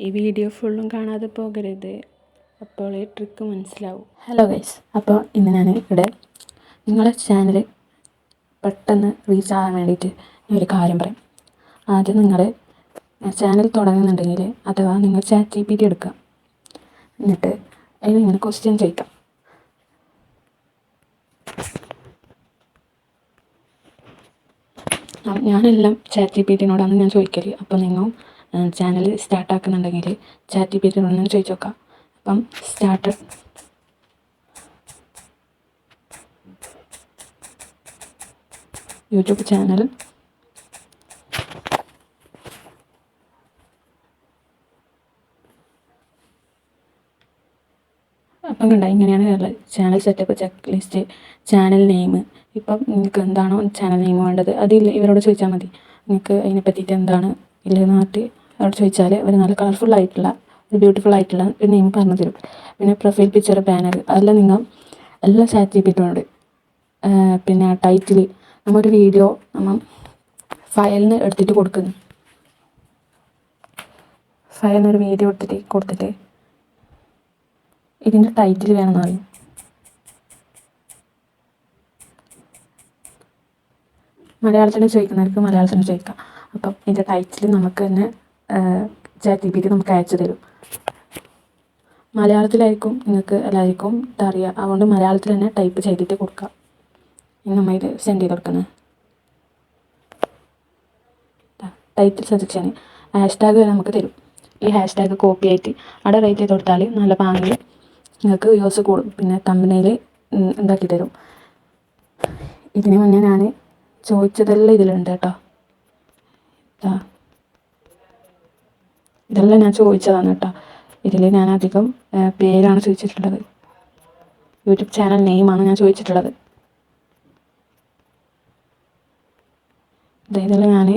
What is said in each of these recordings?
ഈ വീഡിയോ ഫുള്ളും കാണാതെ പോകരുത്, അപ്പോൾ ഈ ട്രിക്ക് മനസ്സിലാവും. ഹലോ ഗൈസ്, അപ്പോൾ ഇന്ന് ഞാൻ ഇവിടെ നിങ്ങളുടെ ചാനൽ പെട്ടെന്ന് റീച്ച് ആകാൻ വേണ്ടിയിട്ട് ഒരു കാര്യം പറയാം. ആദ്യം നിങ്ങൾ ചാനൽ തുടങ്ങുന്നുണ്ടെങ്കിൽ അഥവാ നിങ്ങൾ ChatGPT എടുക്കുക. എന്നിട്ട് അതിന് ഇങ്ങനെ ക്വസ്റ്റ്യൻ ചോദിക്കാം. ഞാനെല്ലാം ChatGPTനോടാണ് ഞാൻ ചോദിക്കല്. അപ്പോൾ നിങ്ങൾ ചാനൽ സ്റ്റാർട്ടാക്കുന്നുണ്ടെങ്കിൽ ChatGPTനോട് ചോദിച്ചു നോക്കാം. അപ്പം സ്റ്റാർട്ടഡ് യൂട്യൂബ് ചാനൽ അപ്പം കണ്ട ഇങ്ങനെയാണ് channel setup, check list, channel name. ഇപ്പം നിങ്ങൾക്ക് എന്താണോ ചാനൽ നെയിം വേണ്ടത് അതിൽ ഇവരോട് ചോദിച്ചാൽ മതി. നിങ്ങൾക്ക് അതിനെ പറ്റിയിട്ട് എന്താണ് ഇല്ലെന്ന് പറഞ്ഞിട്ട് അവരോട് ചോദിച്ചാൽ അവർ നല്ല കളർഫുള്ളായിട്ടുള്ള ബ്യൂട്ടിഫുൾ ആയിട്ടുള്ള ഒരു നെയിം പറഞ്ഞു തരും. പിന്നെ പ്രൊഫൈൽ പിക്ചർ, ബാനർ അതെല്ലാം നിങ്ങൾ എല്ലാം ChatGPTനോട്. പിന്നെ ടൈറ്റിൽ നമ്മൊരു വീഡിയോ നമ്മൾ ഫയലിന് എടുത്തിട്ട് കൊടുക്കുന്നു. ഫയലിനൊരു വീഡിയോ കൊടുത്തിട്ട് ഇതിൻ്റെ ടൈറ്റിൽ വേണമെന്ന് പറയും. മലയാളത്തിന് ചോദിക്കുന്നവർക്ക് മലയാളത്തിന് ചോദിക്കാം. അപ്പം ഇതിൻ്റെ ടൈറ്റിൽ നമുക്ക് തന്നെ ChatGPT നമുക്ക് അയച്ചു തരും. മലയാളത്തിലായിരിക്കും നിങ്ങൾക്ക് എല്ലാവർക്കും ഇതറിയുക, അതുകൊണ്ട് മലയാളത്തിൽ തന്നെ ടൈപ്പ് ചെയ്തിട്ട് കൊടുക്കാം. ഇനി നമ്മൾ ഇത് സെൻഡ് ചെയ്ത് കൊടുക്കുന്നത് ടൈറ്റിൽ സെലക്ഷൻ ഹാഷ്ടാഗ് നമുക്ക് തരും. ഈ ഹാഷ്ടാഗ് കോപ്പി ആയിട്ട് അവിടെ റൈറ്റ് ചെയ്ത് കൊടുത്താൽ നല്ല പാങ്ങിൽ നിങ്ങൾക്ക് വ്യൂസ് കൂടും. പിന്നെ തമ്പനയിൽ ഉണ്ടാക്കി തരും. ഇതിന് മുന്നേ ഞാൻ ചോദിച്ചതെല്ലാം ഇതിലുണ്ട് കേട്ടോ. ഇതെല്ലാം ഞാൻ ചോദിച്ചതാണ് കേട്ടോ. ഇതിൽ ഞാൻ അധികം പേരാണ് ചോദിച്ചിട്ടുള്ളത്, യൂട്യൂബ് ചാനൽ നെയിമാണ് ഞാൻ ചോദിച്ചിട്ടുള്ളത്. ഇതെല്ലാം ഞാൻ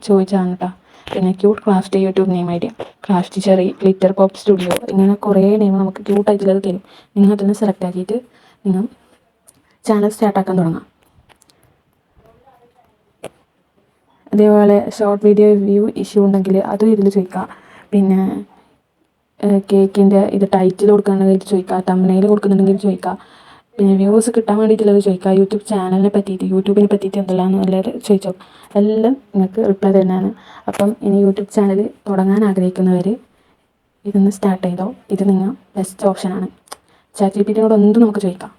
ചോദിച്ചതാണ് കേട്ടോ. പിന്നെ cute craft YouTube name idea, craft cherry, glitter pop studio, ഇങ്ങനെ കുറേ നെയിം നമുക്ക് ക്യൂട്ടായിട്ടുള്ളത് തരും. നിങ്ങൾ അതിനെ സെലക്ട് ആക്കിയിട്ട് നിങ്ങൾ ചാനൽ സ്റ്റാർട്ടാക്കാൻ തുടങ്ങാം. അതേപോലെ ഷോർട്ട് വീഡിയോ വ്യൂ ഇഷ്യൂ ഉണ്ടെങ്കിൽ അതും ഇതിൽ ചോദിക്കാം. പിന്നെ കേക്കിൻ്റെ ഇത് ടൈറ്റിൽ കൊടുക്കുകയാണെങ്കിൽ ചോദിക്കാം, തമ്പനെയിൽ കൊടുക്കുന്നുണ്ടെങ്കിൽ ചോദിക്കാം. പിന്നെ വ്യൂസ് കിട്ടാൻ വേണ്ടിയിട്ടുള്ളത് ചോദിക്കാം. യൂട്യൂബ് ചാനലിനെ പറ്റിയിട്ട്, യൂട്യൂബിനെ പറ്റിയിട്ട് എന്തെല്ലാം എല്ലാവരും ചോദിച്ചോ, എല്ലാം നിങ്ങൾക്ക് റിപ്ലൈ തരുന്നതാണ്. അപ്പം ഇനി യൂട്യൂബ് ചാനൽ തുടങ്ങാൻ ആഗ്രഹിക്കുന്നവർ ഇതൊന്ന് സ്റ്റാർട്ട് ചെയ്തോ. ഇത് നിങ്ങൾ ബെസ്റ്റ് ഓപ്ഷനാണ്. ChatGPTനോട് എന്തും നമുക്ക് ചോദിക്കാം.